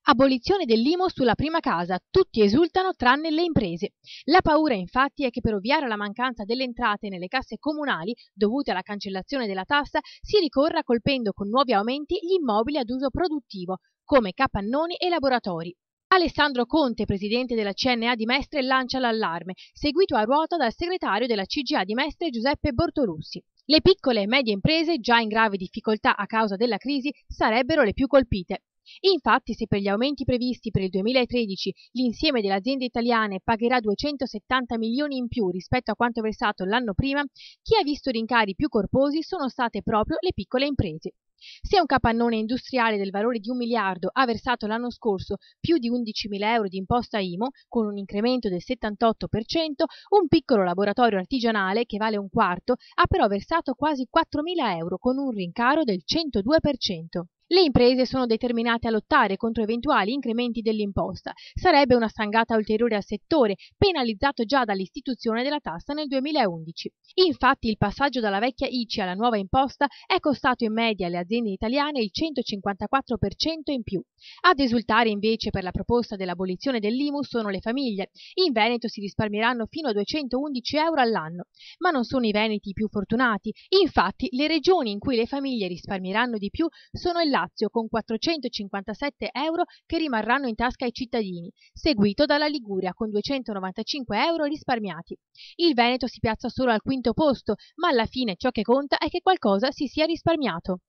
Abolizione dell'IMU sulla prima casa, tutti esultano tranne le imprese. La paura infatti è che per ovviare alla mancanza delle entrate nelle casse comunali dovute alla cancellazione della tassa si ricorra colpendo con nuovi aumenti gli immobili ad uso produttivo, come capannoni e laboratori. Alessandro Conte, presidente della CNA di Mestre, lancia l'allarme, seguito a ruota dal segretario della CGA di Mestre Giuseppe Bortolussi. Le piccole e medie imprese, già in grave difficoltà a causa della crisi, sarebbero le più colpite. Infatti, se per gli aumenti previsti per il 2013 l'insieme delle aziende italiane pagherà 270 milioni in più rispetto a quanto versato l'anno prima, chi ha visto rincari più corposi sono state proprio le piccole imprese. Se un capannone industriale del valore di 1 miliardo ha versato l'anno scorso più di 11.000 euro di imposta IMU, con un incremento del 78%, un piccolo laboratorio artigianale, che vale un quarto, ha però versato quasi 4.000 euro, con un rincaro del 102%. Le imprese sono determinate a lottare contro eventuali incrementi dell'imposta. Sarebbe una stangata ulteriore al settore, penalizzato già dall'istituzione della tassa nel 2011. Infatti, il passaggio dalla vecchia ICI alla nuova imposta è costato in media alle aziende italiane il 154% in più. Ad esultare invece per la proposta dell'abolizione dell'IMU sono le famiglie. In Veneto si risparmieranno fino a 211 euro all'anno. Ma non sono i veneti i più fortunati. Infatti, le regioni in cui le famiglie risparmieranno di più sono il Lazio, con 457 euro che rimarranno in tasca ai cittadini, seguito dalla Liguria con 295 euro risparmiati. Il Veneto si piazza solo al quinto posto, ma alla fine ciò che conta è che qualcosa si sia risparmiato.